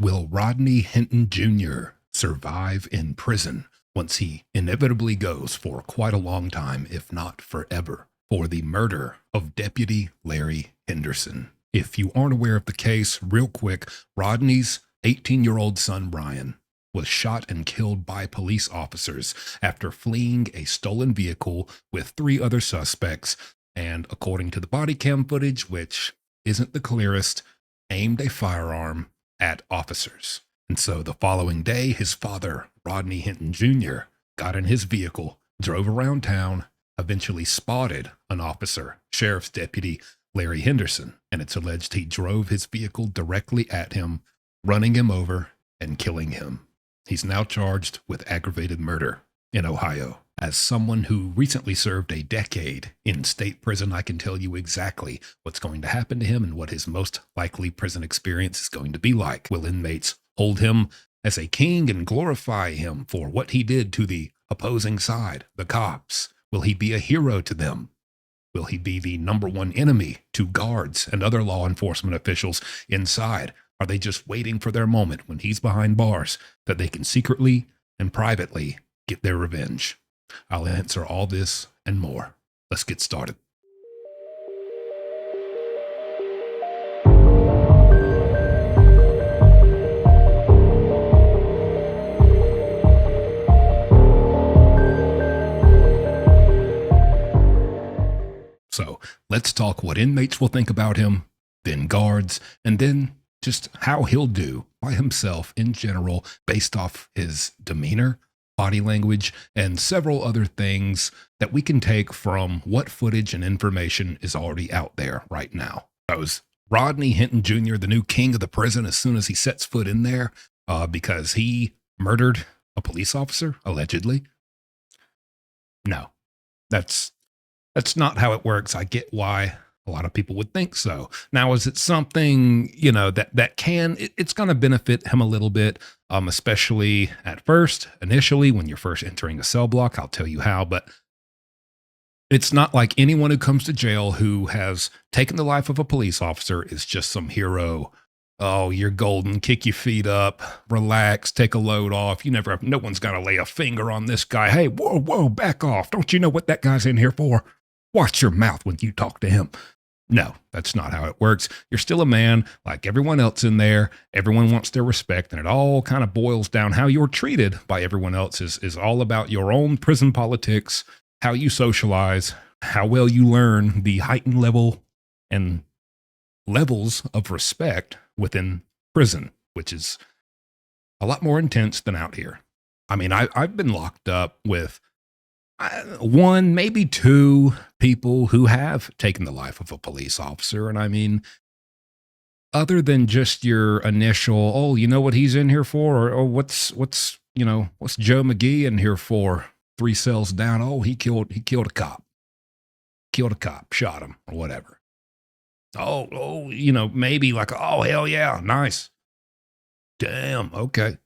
Will Rodney Hinton Jr. survive in prison once he inevitably goes for quite a long time, if not forever, for the murder of Deputy Larry Henderson? If you aren't aware of the case, real quick, Rodney's 18-year-old son, Brian, was shot and killed by police officers after fleeing a stolen vehicle with three other suspects, and according to the body cam footage, which isn't the clearest, aimed a firearm at officers. And so the following day, his father, Rodney Hinton Jr., got in his vehicle, drove around town, eventually spotted an officer, Sheriff's Deputy Larry Henderson, and it's alleged he drove his vehicle directly at him, running him over and killing him. He's now charged with aggravated murder in Ohio. As someone who recently served a decade in state prison, I can tell you exactly what's going to happen to him and what his most likely prison experience is going to be like. Will inmates hold him as a king and glorify him for what he did to the opposing side, the cops? Will he be a hero to them? Will he be the number one enemy to guards and other law enforcement officials inside? Are they just waiting for their moment when he's behind bars that they can secretly and privately get their revenge? I'll answer all this and more. Let's get started. So let's talk what inmates will think about him, then guards, and then just how he'll do by himself in general based off his demeanor, body language, and several other things that we can take from what footage and information is already out there right now. Was Rodney Hinton Jr. the new king of the prison as soon as he sets foot in there because he murdered a police officer, allegedly? No, that's not how it works. I get why a lot of people would think so. Now, is it something, that can, it's going to benefit him a little bit, especially at first, initially, when you're first entering a cell block. I'll tell you how, but it's not like anyone who comes to jail who has taken the life of a police officer is just some hero. Oh, you're golden, kick your feet up, relax, take a load off. No one's got to lay a finger on this guy. Hey, whoa, back off. Don't you know what that guy's in here for? Watch your mouth when you talk to him. No, that's not how it works. You're still a man like everyone else in there. Everyone wants their respect, and it all kind of boils down. How you're treated by everyone else is all about your own prison politics, how you socialize, how well you learn the heightened level and levels of respect within prison, which is a lot more intense than out here. I mean, I've been locked up with one, maybe two people who have taken the life of a police officer. And I mean, other than just your initial, oh, you know what he's in here for? Or what's Joe McGee in here for? 3 cells down. Oh, he killed a cop. Shot him or whatever. Oh, maybe like, oh, hell yeah. Nice. Damn. Okay.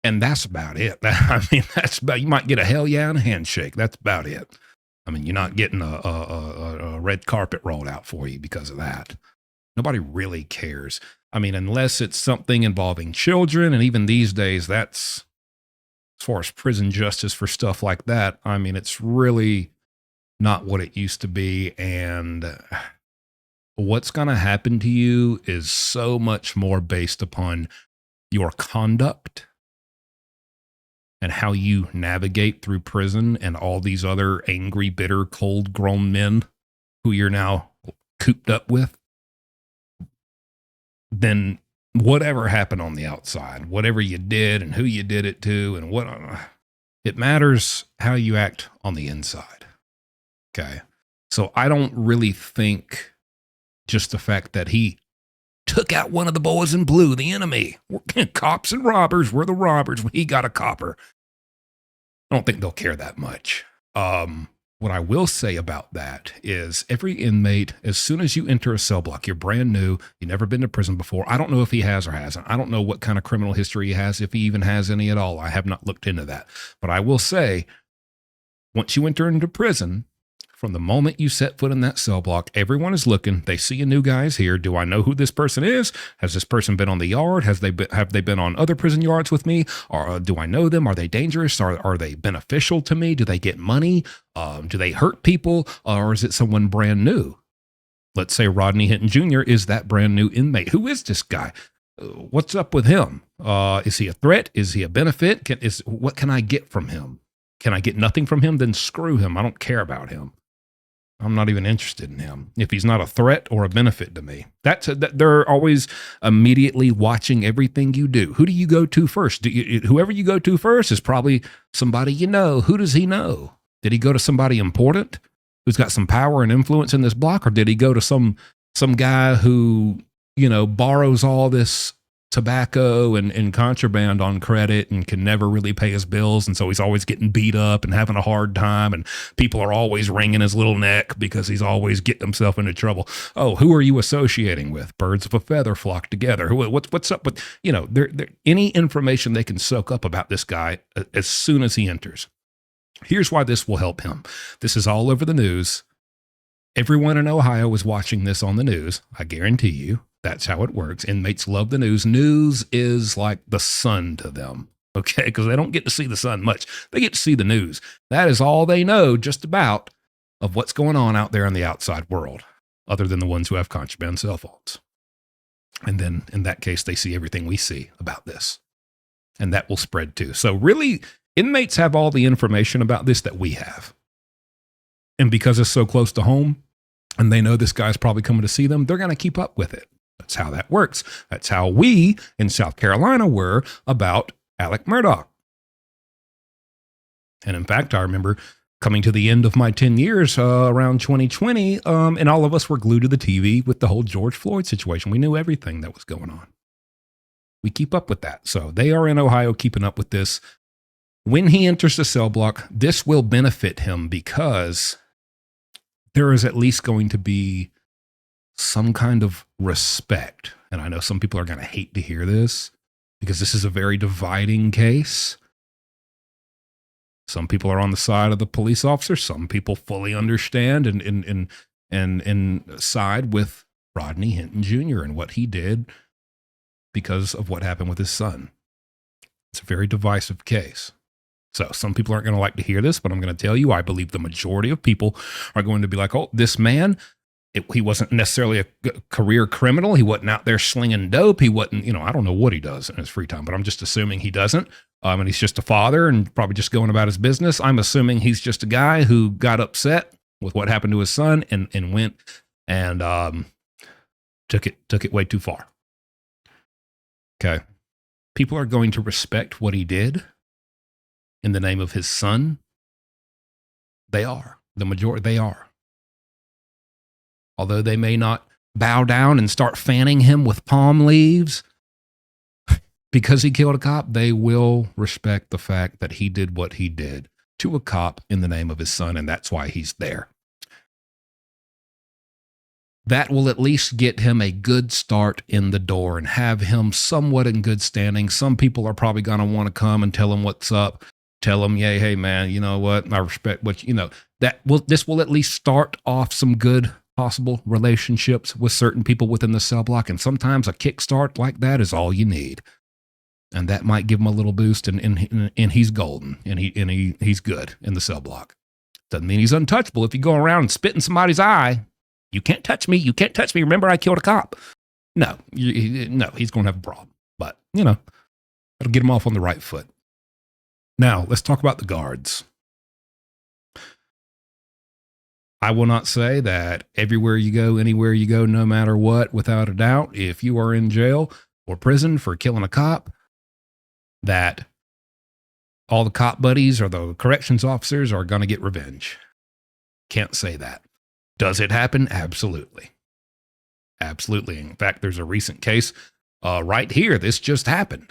And that's about it. I mean, you might get a hell yeah and a handshake. That's about it. I mean, you're not getting a red carpet rolled out for you because of that. Nobody really cares. I mean, unless it's something involving children. And even these days, that's, as far as prison justice for stuff like that, I mean, it's really not what it used to be. And what's going to happen to you is so much more based upon your conduct and how you navigate through prison and all these other angry, bitter, cold, grown men who you're now cooped up with, then whatever happened on the outside, whatever you did and who you did it to and what, it matters how you act on the inside. Okay. So I don't really think just the fact that he took out one of the boys in blue, the enemy. We're cops and robbers. We're the robbers. He got a copper. I don't think they'll care that much. What I will say about that is every inmate, as soon as you enter a cell block, you're brand new, you've never been to prison before. I don't know if he has or hasn't. I don't know what kind of criminal history he has, if he even has any at all. I have not looked into that. But I will say, once you enter into prison, From the moment you set foot in that cell block, everyone is looking. They see a new guy's here. Do I know who this person is? Has this person been on the yard? Have they been on other prison yards with me? Or do I know them? Are they dangerous? Are they beneficial to me? Do they get money? Do they hurt people? Or is it someone brand new? Let's say Rodney Hinton Jr. is that brand new inmate. Who is this guy? What's up with him? Is he a threat? Is he a benefit? What can I get from him? Can I get nothing from him? Then screw him. I don't care about him. I'm not even interested in him if he's not a threat or a benefit to me. They're always immediately watching everything you do. Who do you go to first? Whoever you go to first is probably somebody you know. Who does he know? Did he go to somebody important who's got some power and influence in this block, or did he go to some guy who, borrows all this tobacco and contraband on credit and can never really pay his bills, and so he's always getting beat up and having a hard time, and people are always wringing his little neck because he's always getting himself into trouble? Oh, who are you associating with? Birds of a feather flock together. What's up with, any information they can soak up about this guy as soon as he enters. Here's why this will help him. This is all over the news. Everyone in Ohio is watching this on the news. I guarantee you. That's how it works. Inmates love the news. News is like the sun to them, okay? Because they don't get to see the sun much. They get to see the news. That is all they know just about of what's going on out there in the outside world, other than the ones who have contraband cell phones. And then in that case, they see everything we see about this. And that will spread too. So really, inmates have all the information about this that we have. And because it's so close to home, and they know this guy's probably coming to see them, they're going to keep up with it. That's how that works. That's how we in South Carolina were about Alec Murdaugh. And in fact, I remember coming to the end of my 10 years around 2020, and all of us were glued to the TV with the whole George Floyd situation. We knew everything that was going on. We keep up with that. So they are in Ohio keeping up with this. When he enters the cell block, this will benefit him because there is at least going to be some kind of respect. And I know some people are going to hate to hear this because this is a very dividing case. Some people are on the side of the police officer. Some people fully understand and side with Rodney Hinton Jr. and what he did because of what happened with his son. It's a very divisive case. So some people aren't going to like to hear this, but I'm going to tell you, I believe the majority of people are going to be like, oh, this man, he wasn't necessarily a career criminal. He wasn't out there slinging dope. He wasn't, I don't know what he does in his free time, but I'm just assuming he doesn't. And he's just a father and probably just going about his business. I'm assuming he's just a guy who got upset with what happened to his son and went and took it way too far. Okay. People are going to respect what he did in the name of his son. They are. The majority, they are. Although they may not bow down and start fanning him with palm leaves because he killed a cop, they will respect the fact that he did what he did to a cop in the name of his son, and that's why he's there. That will at least get him a good start in the door and have him somewhat in good standing. Some people are probably going to want to come and tell him what's up. Tell him, yeah, hey, man, you know what? I respect what, this will at least start off some good possible relationships with certain people within the cell block. And sometimes a kickstart like that is all you need. And that might give him a little boost and he's golden and he's good in the cell block. Doesn't mean he's untouchable. If you go around and spit in somebody's eye, you can't touch me. You can't touch me. Remember, I killed a cop. No, he's going to have a problem. But, that'll get him off on the right foot. Now, let's talk about the guards. I will not say that everywhere you go, anywhere you go, no matter what, without a doubt, if you are in jail or prison for killing a cop, that all the cop buddies or the corrections officers are going to get revenge. Can't say that. Does it happen? Absolutely. Absolutely. In fact, there's a recent case right here. This just happened.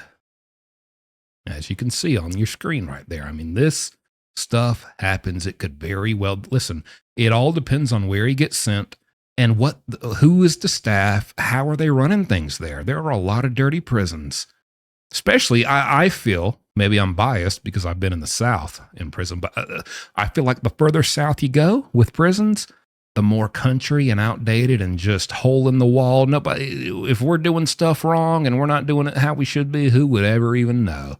As you can see on your screen right there. I mean, this stuff happens. It could very well, listen, it all depends on where he gets sent and who is the staff, how are they running things there. There are a lot of dirty prisons, especially I feel, maybe I'm biased because I've been in the South in prison, but I feel like the further south you go with prisons, the more country and outdated and just hole in the wall. Nobody, if we're doing stuff wrong and we're not doing it how we should be, who would ever even know?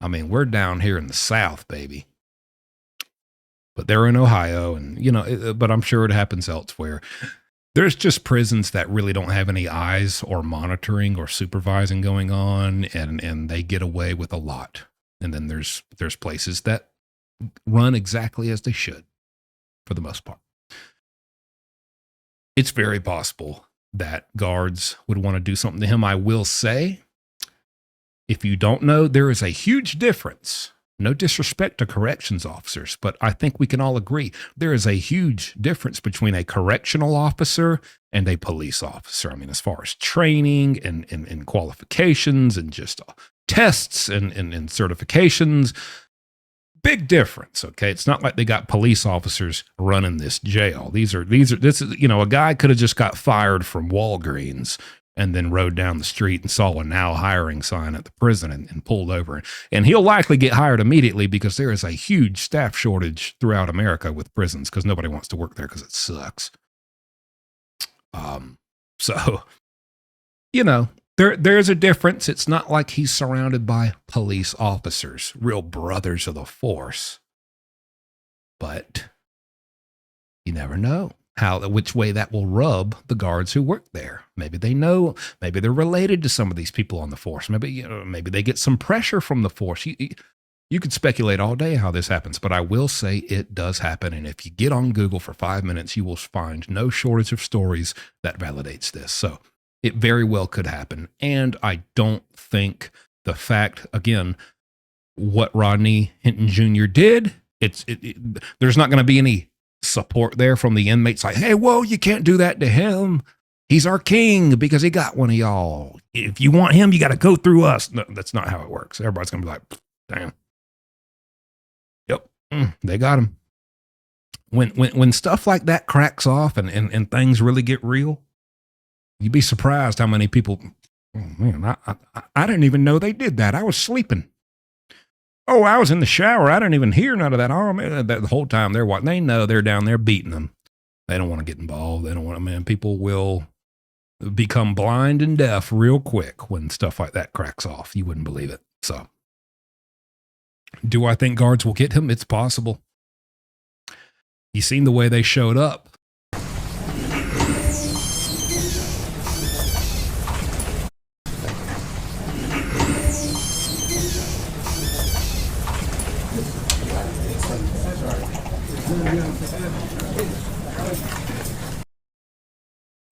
I mean, we're down here in the South, baby. But they're in Ohio, and but I'm sure it happens elsewhere. There's just prisons that really don't have any eyes or monitoring or supervising going on, and they get away with a lot. And then there's places that run exactly as they should, for the most part. It's very possible that guards would want to do something to him. I will say, if you don't know, there is a huge difference. No disrespect to corrections officers, but I think we can all agree there is a huge difference between a correctional officer and a police officer. I mean, as far as training and qualifications and just tests and certifications, big difference. Okay. It's not like they got police officers running this jail. This is, a guy could have just got fired from Walgreens and then rode down the street and saw a now hiring sign at the prison and pulled over. And he'll likely get hired immediately because there is a huge staff shortage throughout America with prisons because nobody wants to work there because it sucks. So, there's a difference. It's not like he's surrounded by police officers, real brothers of the force. But you never know which way that will rub the guards who work there. Maybe they know, maybe they're related to some of these people on the force. Maybe they get some pressure from the force. You could speculate all day how this happens, but I will say it does happen. And if you get on Google for 5 minutes, you will find no shortage of stories that validates this. So it very well could happen. And I don't think the fact, again, what Rodney Hinton Jr. did, there's not going to be any support there from the inmates like, hey, whoa, you can't do that to him. He's our king because he got one of y'all. If you want him, you got to go through us. No, that's not how it works. Everybody's going to be like, damn. Yep, they got him. When stuff like that cracks off and things really get real, you'd be surprised how many people, oh man, I didn't even know they did that. I was sleeping. Oh, I was in the shower. I didn't even hear none of that. Oh, man, the whole time they're watching. They know they're down there beating them. They don't want to get involved. They don't want to, man. People will become blind and deaf real quick when stuff like that cracks off. You wouldn't believe it. So, do I think guards will get him? It's possible. You seen the way they showed up.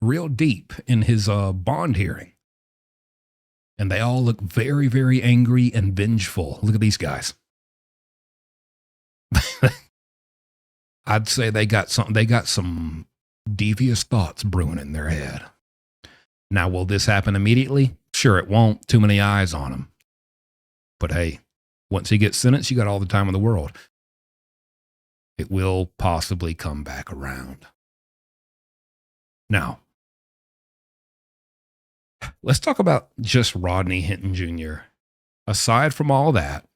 Real deep in his bond hearing. And they all look very, very angry and vengeful. Look at these guys. I'd say they got some devious thoughts brewing in their head. Now, will this happen immediately? Sure, it won't. Too many eyes on him. But hey, once he gets sentenced, you got all the time in the world. It will possibly come back around. Now, let's talk about just Rodney Hinton Jr. Aside from all that,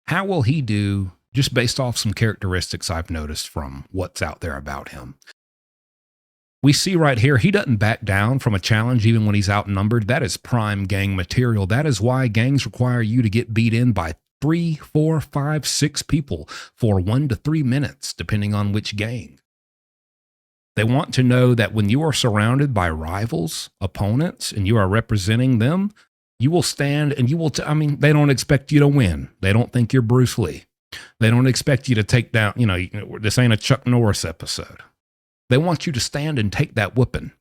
how will he do just based off some characteristics I've noticed from what's out there about him? We see right here, he doesn't back down from a challenge even when he's outnumbered. That is prime gang material. That is why gangs require you to get beat in by 3, 4, 5, 6 people for 1 to 3 minutes, depending on which gang. They want to know that when you are surrounded by rivals, opponents, and you are representing them, you will stand and you will, they don't expect you to win. They don't think you're Bruce Lee. They don't expect you to take down, this ain't a Chuck Norris episode. They want you to stand and take that whooping.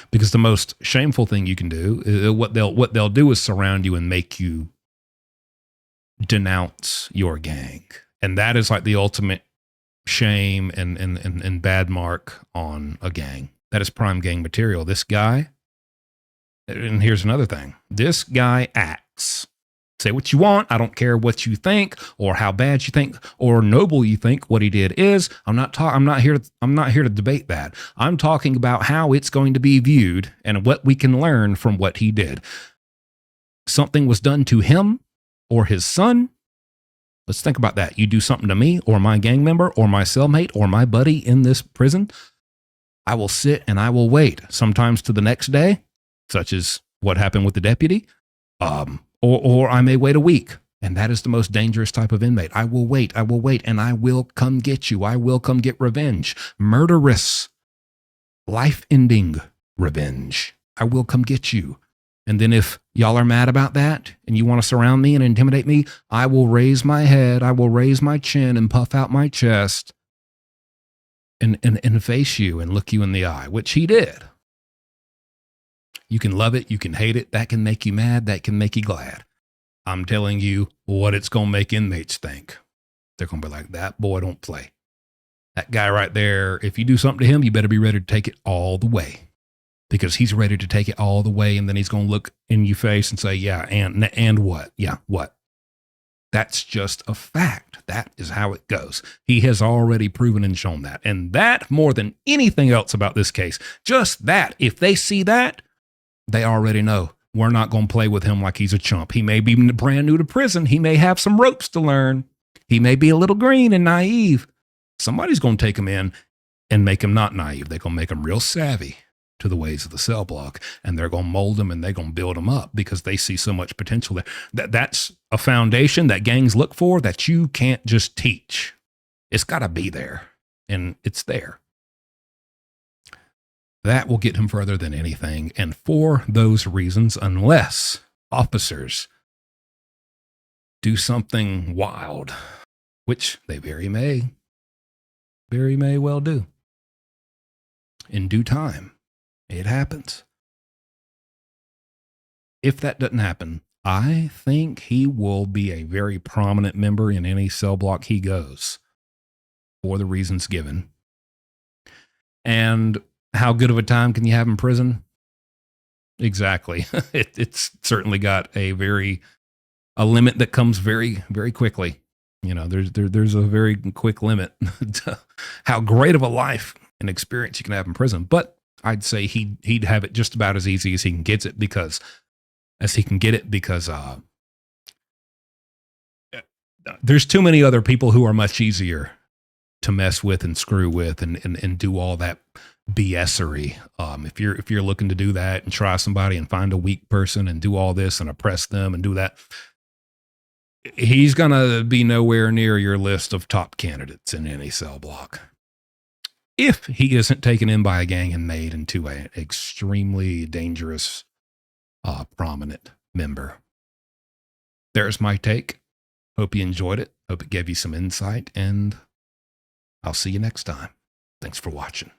Because the most shameful thing you can do, what they'll do is surround you and make you denounce your gang. And that is like the ultimate shame and bad mark on a gang. That is prime gang material. This guy, and here's another thing. This guy acts. Say what you want. I don't care what you think or how bad you think or noble you think what he did is. I'm not here to debate that. I'm talking about how it's going to be viewed and what we can learn from what he did. Something was done to him. or his son, let's think about that. You do something to me or my gang member or my cellmate or my buddy in this prison, I will sit and I will wait, sometimes to the next day, such as what happened with the deputy, or I may wait a week. And that is the most dangerous type of inmate. I will wait, and I will come get you. I will come get revenge. Murderous, life-ending revenge. I will come get you. And then if y'all are mad about that and you want to surround me and intimidate me, I will raise my head, I will raise my chin and puff out my chest and face you and look you in the eye, which he did. You can love it, you can hate it. That can make you mad, that can make you glad. I'm telling you what it's going to make inmates think. They're going to be like, that boy don't play. That guy right there, if you do something to him, you better be ready to take it all the way, because he's ready to take it all the way. And then he's going to look in your face and say, yeah, and what? Yeah, what? That's just a fact. That is how it goes. He has already proven and shown that. And that, more than anything else about this case, just that, if they see that, they already know. We're not going to play with him like he's a chump. He may be brand new to prison. He may have some ropes to learn. He may be a little green and naive. Somebody's going to take him in and make him not naive. They're going to make him real savvy to the ways of the cell block, and they're going to mold him and they're going to build him up because they see so much potential there. That's a foundation that gangs look for that you can't just teach. It's got to be there, and it's there. That will get him further than anything. And for those reasons, unless officers do something wild, which they very may well do, in due time, it happens. If that doesn't happen, I think he will be a very prominent member in any cell block he goes, for the reasons given. And how good of a time can you have in prison? Exactly. It's certainly got a limit that comes very, very quickly. You know, there's a very quick limit to how great of a life and experience you can have in prison. But I'd say he'd have it just about as easy as he can get it because there's too many other people who are much easier to mess with and screw with and do all that BS-ery. If you're looking to do that and try somebody and find a weak person and do all this and oppress them and do that, he's going to be nowhere near your list of top candidates in any cell block. If he isn't taken in by a gang and made into an extremely dangerous, prominent member. There's my take. Hope you enjoyed it. Hope it gave you some insight, and I'll see you next time. Thanks for watching.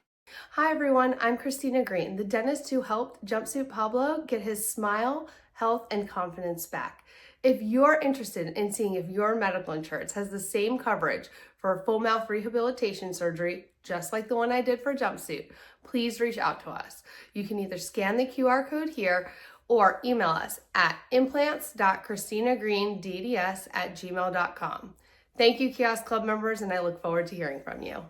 Hi everyone, I'm Christina Green, the dentist who helped Jumpsuit Pablo get his smile, health, and confidence back. If you're interested in seeing if your medical insurance has the same coverage for a full mouth rehabilitation surgery, just like the one I did for Jumpsuit, please reach out to us. You can either scan the QR code here or email us at implants.christinagreendds@gmail.com. Thank you, Kiosk Club members, and I look forward to hearing from you.